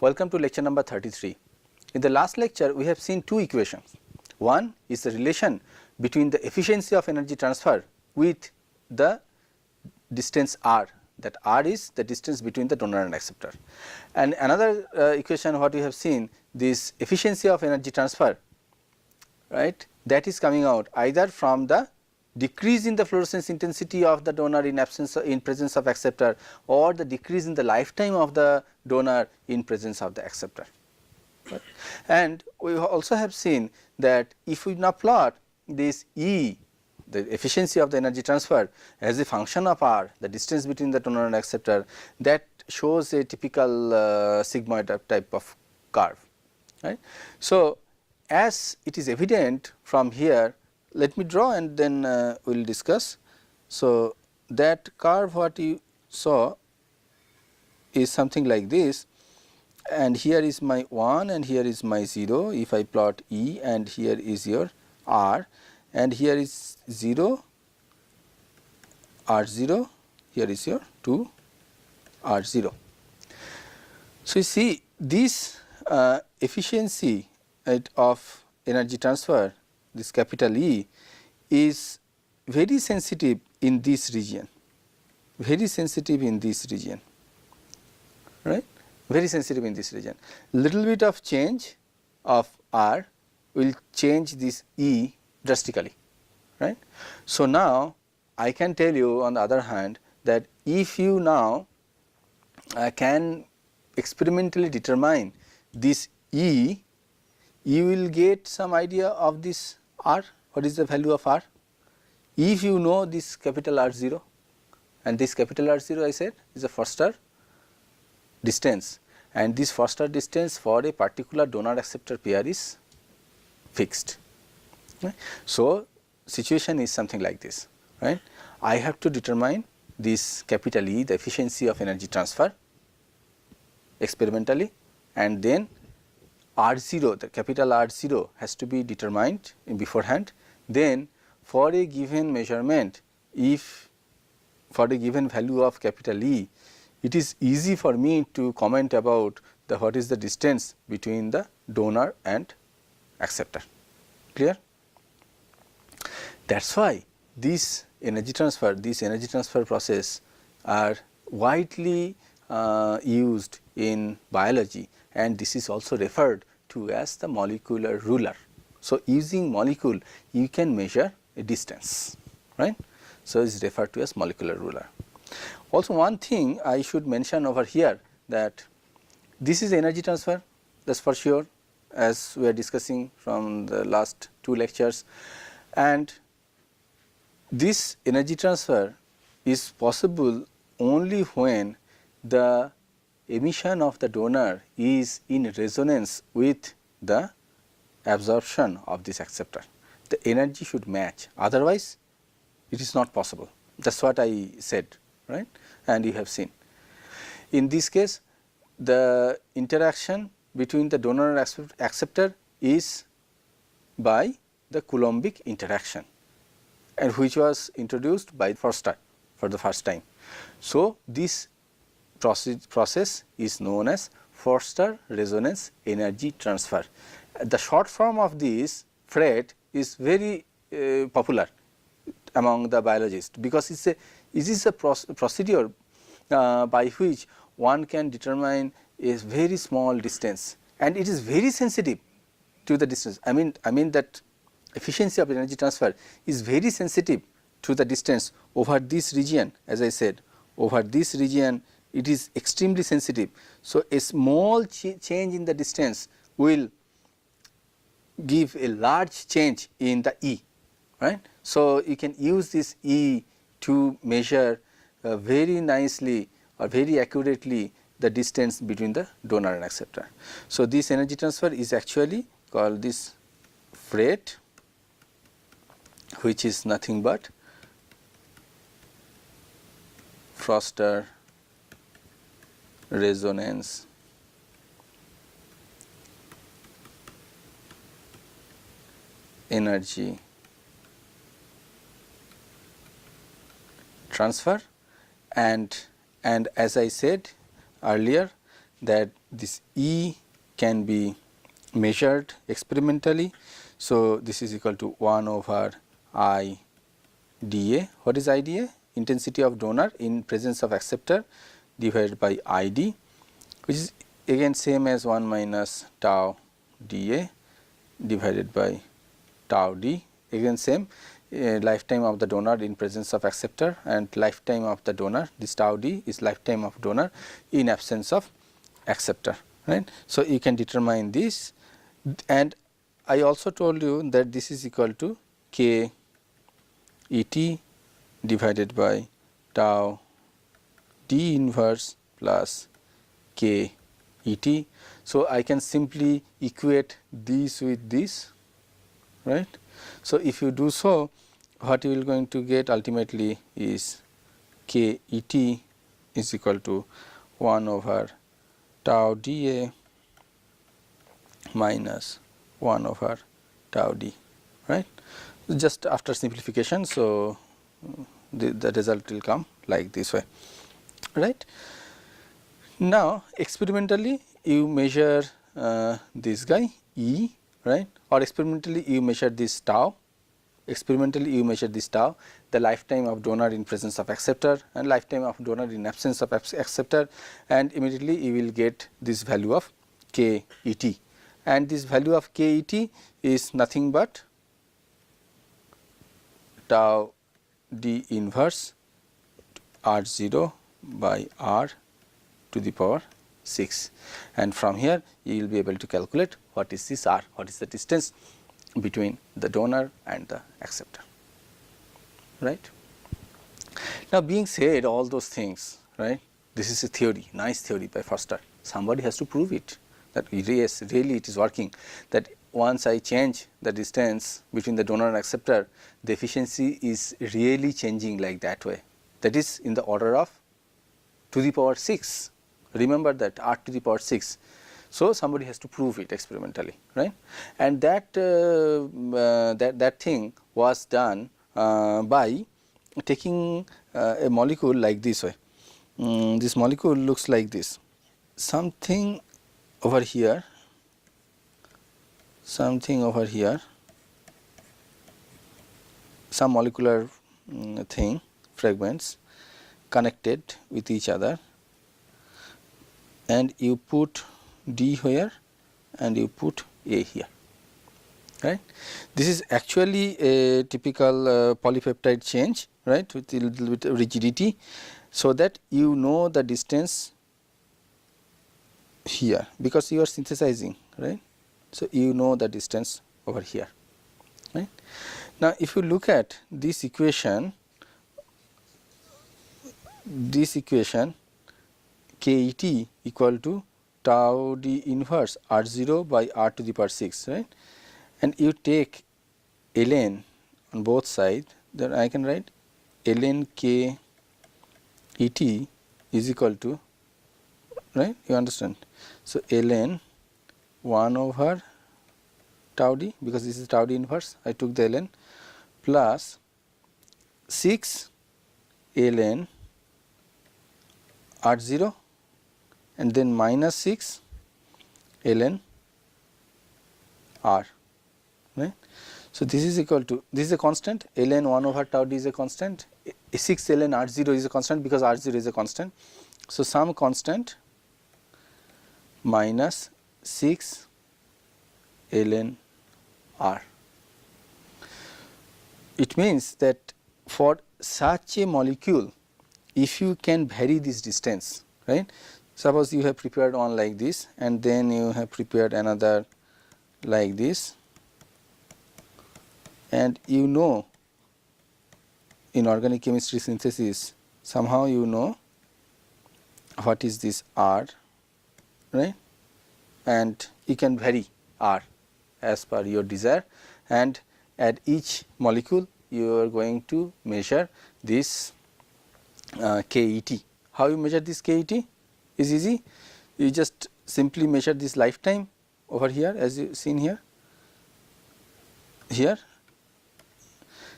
Welcome to lecture number 33. In the last lecture, we have seen two equations. One is the relation between the efficiency of energy transfer with the distance r, that r is the distance between the donor and acceptor. And another equation what we have seen, this efficiency of energy transfer, right, that is coming out either from the decrease in the fluorescence intensity of the donor in presence of acceptor, or the decrease in the lifetime of the donor in presence of the acceptor. Right. And we also have seen that if we now plot this E, the efficiency of the energy transfer, as a function of r, the distance between the donor and acceptor, that shows a typical sigmoid type of curve. Right. So, as it is evident from here, let me draw and then we will discuss. So, that curve what you saw is something like this, and here is my 1 and here is my 0 if I plot E, and here is your r, and here is 0 r 0, here is your 2 r 0. So, you see this efficiency of energy transfer, this capital E, is very sensitive in this region, very sensitive in this region, right, very sensitive in this region. Little bit of change of R will change this E drastically, right. So, now I can tell you on the other hand that if you now can experimentally determine this E, you will get some idea of this R, what is the value of R. If you know this capital R 0, and this capital R 0 I said is a Forster distance, and this Forster distance for a particular donor acceptor pair is fixed. Right. So, situation is something like this, right. I have to determine this capital E, the efficiency of energy transfer experimentally, and then R 0, the capital R 0 has to be determined in beforehand. Then for a given measurement, if for a given value of capital E, it is easy for me to comment about the what is the distance between the donor and acceptor. Clear? That is why this energy transfer process are widely used in biology, and this is also referred to as the molecular ruler. So, using molecule you can measure a distance, right. So, it is referred to as molecular ruler. Also, one thing I should mention over here, that this is energy transfer, that is for sure, as we are discussing from the last two lectures, and this energy transfer is possible only when the emission of the donor is in resonance with the absorption of this acceptor. The energy should match, otherwise it is not possible. That is what I said, right, and you have seen. In this case, the interaction between the donor and acceptor is by the Coulombic interaction, and which was introduced by Forster for the first time. So, this process is known as Forster resonance energy transfer. The short form of this FRET is very popular among the biologists, because it is a procedure by which one can determine a very small distance, and it is very sensitive to the distance. I mean that efficiency of energy transfer is very sensitive to the distance over this region. As I said, over this region it is extremely sensitive. So, a small change in the distance will give a large change in the E, right. So, you can use this E to measure very nicely or very accurately the distance between the donor and acceptor. So, this energy transfer is actually called this FRET, which is nothing but Forster resonance energy transfer, and as I said earlier that this E can be measured experimentally. So, this is equal to 1 over I dA. What is IDA? Intensity of donor in presence of acceptor divided by ID, which is again same as 1 minus tau dA divided by tau d, again same lifetime of the donor in presence of acceptor and lifetime of the donor, this tau d is lifetime of donor in absence of acceptor, right. So, you can determine this, and I also told you that this is equal to k E t divided by tau d inverse plus k E t. So, I can simply equate this with this, right. So, if you do so, what you will going to get ultimately is k E t is equal to 1 over tau dA minus 1 over tau d, right. Just after simplification. So, the result will come like this way, right. Now, experimentally you measure this guy E, right, or experimentally you measure this tau, the lifetime of donor in presence of acceptor and lifetime of donor in absence of acceptor, and immediately you will get this value of k E t, and this value of k E t is nothing but tau d inverse r 0 by r to the power 6, and from here you will be able to calculate what is this r, what is the distance between the donor and the acceptor, right. Now, being said all those things, right, this is a theory, nice theory by Foster, somebody has to prove it that yes, really it is working, that once I change the distance between the donor and acceptor, the efficiency is really changing like that way, that is in the order of to the power 6, remember that r to the power 6. So, somebody has to prove it experimentally, right, and that that thing was done by taking a molecule like this way. This molecule looks like this, something over here, some molecular thing, fragments connected with each other, and you put D here and you put A here, right. This is actually a typical polypeptide change, right, with a little bit of rigidity, so that you know the distance here because you are synthesizing, right. So, you know the distance over here, right. Now, if you look at this equation k E t equal to tau d inverse r 0 by r to the power 6, right, and you take ln on both sides, then I can write ln k E t is equal to, right, you understand. So, ln 1 over tau d, because this is tau d inverse, I took the ln, plus 6 ln r 0 and then minus 6 ln r, right. So, this is equal to, this is a constant, ln 1 over tau d is a constant, 6 ln r 0 is a constant because r 0 is a constant. So, some constant minus 6 ln r. It means that for such a molecule, if you can vary this distance, right, suppose you have prepared one like this and then you have prepared another like this, and you know in organic chemistry synthesis somehow you know what is this r, right, and you can vary r as per your desire, and at each molecule you are going to measure this k E t. How you measure this k E t is easy, you just simply measure this lifetime over here as you seen here, here.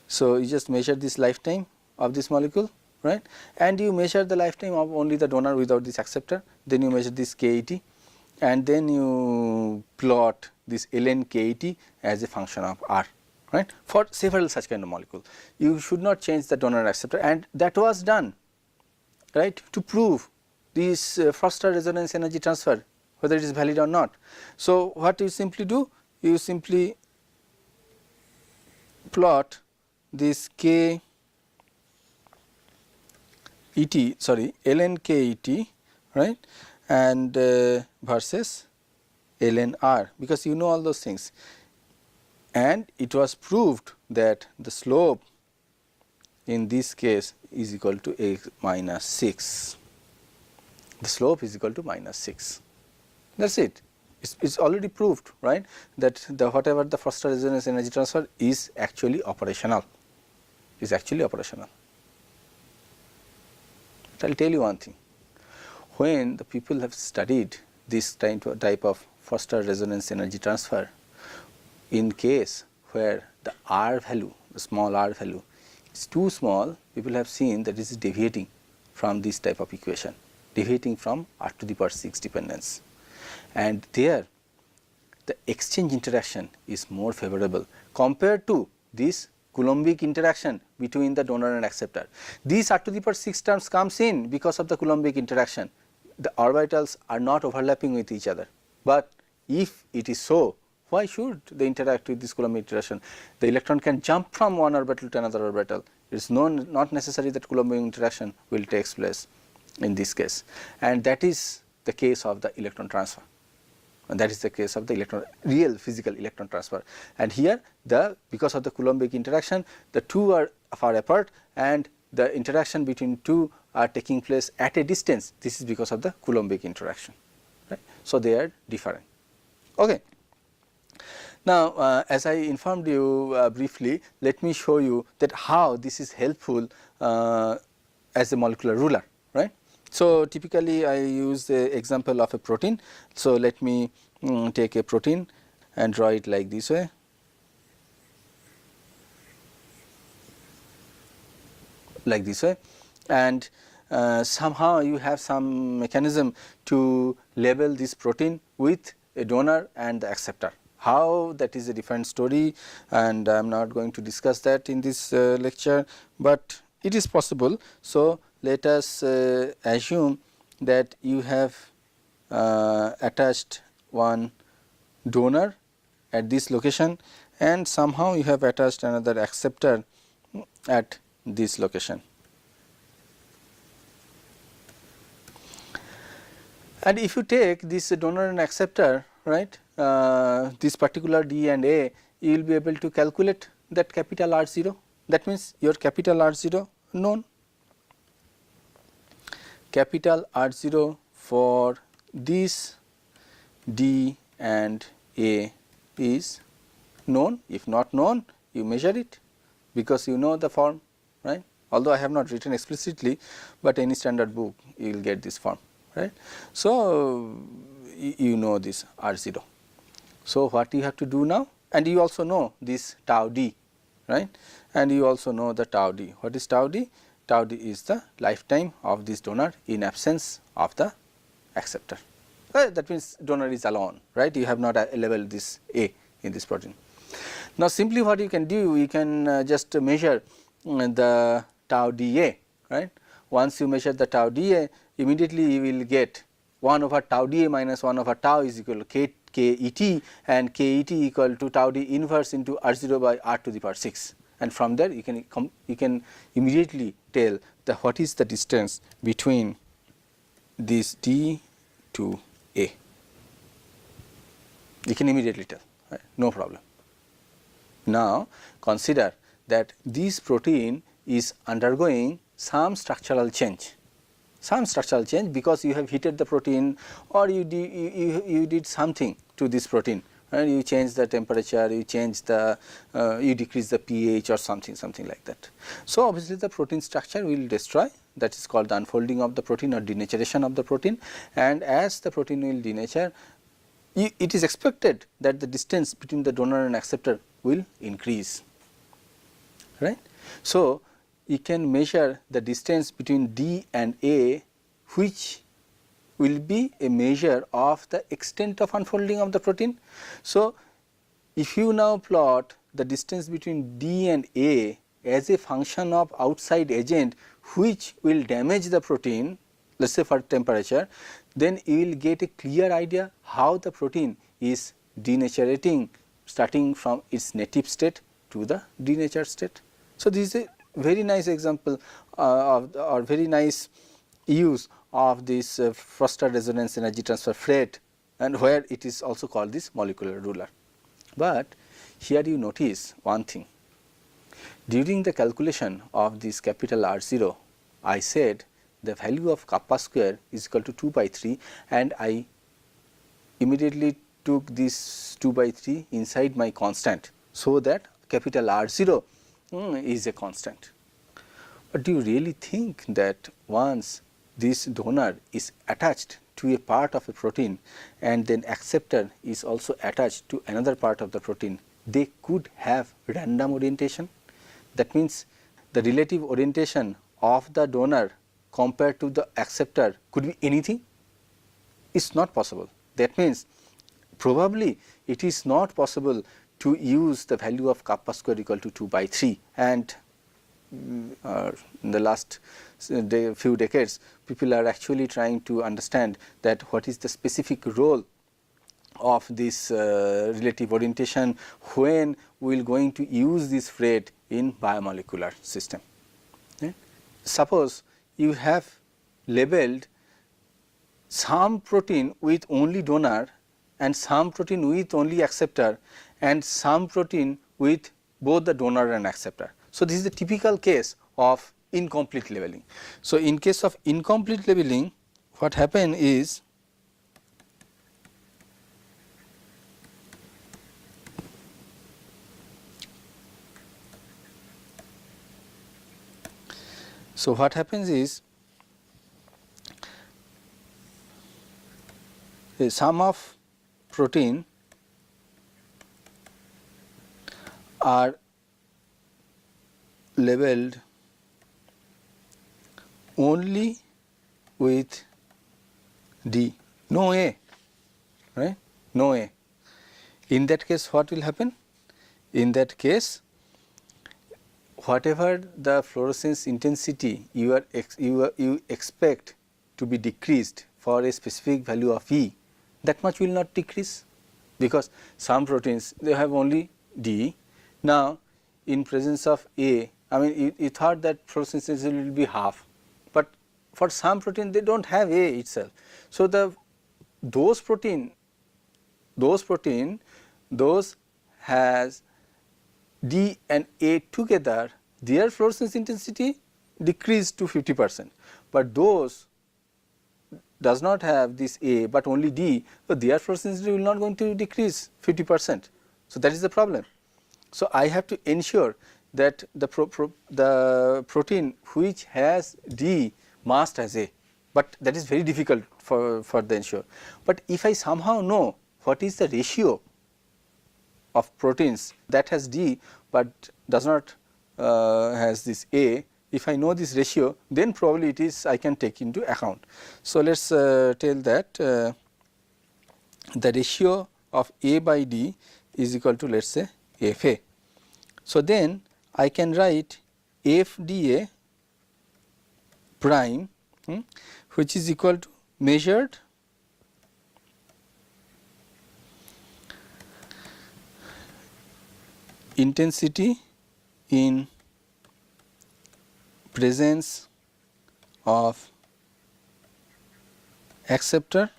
So, you just measure this lifetime of this molecule, right, and you measure the lifetime of only the donor without this acceptor, then you measure this KET, and then you plot this ln KET as a function of R, right, for several such kind of molecule. You should not change the donor acceptor, and that was done, right, to prove this first order resonance energy transfer, whether it is valid or not. So, what you simply do? You simply plot this K ET, sorry, ln KET, right, and versus ln R, because you know all those things, and it was proved that the slope in this case is equal to x minus 6. The slope is equal to minus 6. That is it. It's already proved, right, that the whatever the first order resonance energy transfer is actually operational, is actually operational. But I will tell you one thing. When the people have studied this type of first order resonance energy transfer, in case where the R value, the small r value is too small, people have seen that this is deviating from this type of equation, deviating from r to the power 6 dependence. And there the exchange interaction is more favorable compared to this Coulombic interaction between the donor and acceptor. These r to the power 6 terms comes in because of the Coulombic interaction. The orbitals are not overlapping with each other, but if it is so, why should they interact with this Coulombic interaction? The electron can jump from one orbital to another orbital. It is not necessary that Coulombic interaction will take place in this case, and that is the case of the electron transfer, and that is the case of the real physical electron transfer. And here because of the Coulombic interaction, the two are far apart and the interaction between two are taking place at a distance. This is because of the Coulombic interaction, right. So, they are different. Okay. Now, as I informed you briefly, let me show you that how this is helpful as a molecular ruler, right. So, typically I use the example of a protein. So, let me take a protein and draw it like this way. Like this way, and somehow you have some mechanism to label this protein with a donor and the acceptor. How, that is a different story, and I am not going to discuss that in this lecture, but it is possible. So, let us assume that you have attached one donor at this location and somehow you have attached another acceptor at this location. And if you take this donor and acceptor, right, this particular D and A, you will be able to calculate that capital R0. That means your capital R0 known, capital R0 for this D and A is known. If not known, you measure it because you know the form, right. Although I have not written explicitly, but any standard book you will get this form, right. So, you know this R0. So, what you have to do now, and you also know this tau D, right, and you also know the tau D. What is tau D? Tau D is the lifetime of this donor in absence of the acceptor. That means donor is alone, right. You have not labeled this A in this protein. Now, simply what you can do, you can just measure the tau dA, right. Once you measure the tau dA, immediately you will get 1 over tau dA minus 1 over tau is equal to KET, and KET equal to tau D inverse into R0 by R to the power 6, and from there you can immediately tell what is the distance between this D to A. You can immediately tell, right? No problem. Now, consider that this protein is undergoing some structural change, because you have heated the protein or you did something to this protein, and you change the temperature, you change the you decrease the pH or something like that. So, obviously the protein structure will destroy, that is called the unfolding of the protein or denaturation of the protein, and as the protein will denature, it is expected that the distance between the donor and acceptor will increase, right. So, you can measure the distance between D and A, which will be a measure of the extent of unfolding of the protein. So, if you now plot the distance between D and A as a function of outside agent which will damage the protein, let us say for temperature, then you will get a clear idea how the protein is denaturating starting from its native state to the denatured state. So, this is a very nice example or very nice use of this Foster resonance energy transfer rate, and where it is also called this molecular ruler. But here you notice one thing. During the calculation of this capital R0, I said the value of kappa square is equal to 2 by 3, and I immediately took this 2 by 3 inside my constant, so that capital R0 is a constant. But do you really think that once this donor is attached to a part of a protein and then acceptor is also attached to another part of the protein, they could have random orientation? That means the relative orientation of the donor compared to the acceptor could be anything? It is not possible. That means probably it is not possible to use the value of kappa square equal to 2 by 3, and in the last few decades people are actually trying to understand that what is the specific role of this relative orientation when we will going to use this rate in biomolecular system. Okay. Suppose you have labeled some protein with only donor and some protein with only acceptor and some protein with both the donor and acceptor. So, this is the typical case of incomplete labeling. So, in case of incomplete labeling, what happen is what happens is a sum of protein are labeled only with D, no A, right, no A. In that case what will happen? In that case, whatever the fluorescence intensity you expect to be decreased for a specific value of E, that much will not decrease, because some proteins they have only D. Now, in presence of A, I mean you thought that fluorescence intensity will be half, but for some protein they do not have A itself. So, those has D and A together, their fluorescence intensity decreased to 50%, but those does not have this A but only D, so their fluorescence intensity will not going to decrease 50%. So, that is the problem. So, I have to ensure that the protein which has D must has A, but that is very difficult for the ensure. But if I somehow know what is the ratio of proteins that has D but does not has this A, if I know this ratio, then probably it is I can take into account. So, let us tell that the ratio of A by D is equal to let us say FA. So, then I can write FDA prime which is equal to measured intensity in presence of acceptor,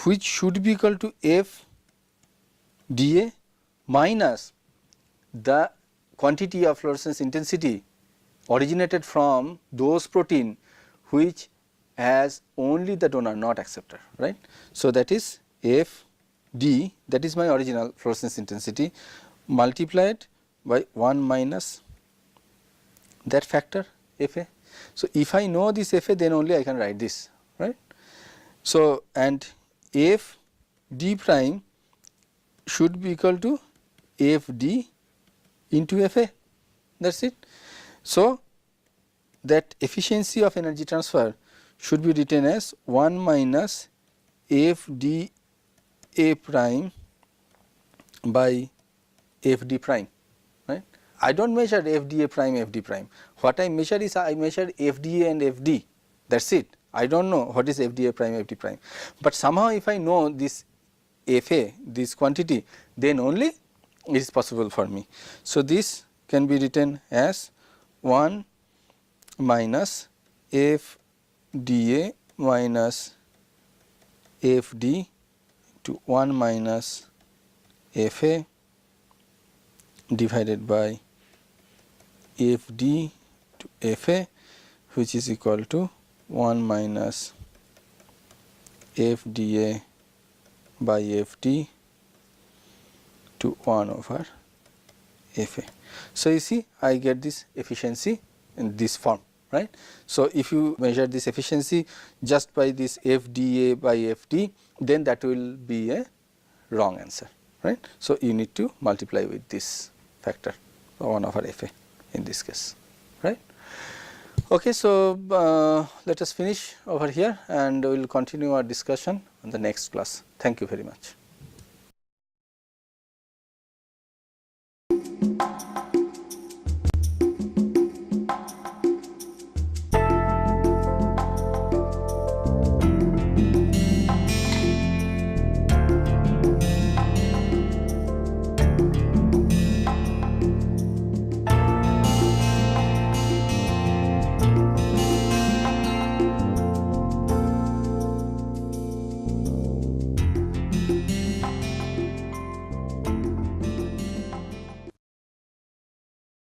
which should be equal to F dA minus the quantity of fluorescence intensity originated from those protein which has only the donor, not acceptor, right. So, that is F D, that is my original fluorescence intensity, multiplied by 1 minus that factor Fa. So, if I know this Fa, then only I can write this, right. So, and F D prime should be equal to FD into FA, that is it. So, that efficiency of energy transfer should be written as 1 minus FD A prime by FD prime, right. I do not measure FDA prime, FD prime. What I measure is I measure FDA and FD, that is it. I do not know what is FDA prime, FD prime, but somehow if I know this FA, this quantity, then only it is possible for me. So, this can be written as 1 minus FDA minus FD to 1 minus FA divided by FD to FA, which is equal to 1 minus FDA by FD to 1 over FA. So, you see I get this efficiency in this form, right. So, if you measure this efficiency just by this FDA by FD, then that will be a wrong answer, right. So, you need to multiply with this factor 1 over FA in this case, right. Okay, so, let us finish over here and we will continue our discussion on the next class. Thank you very much.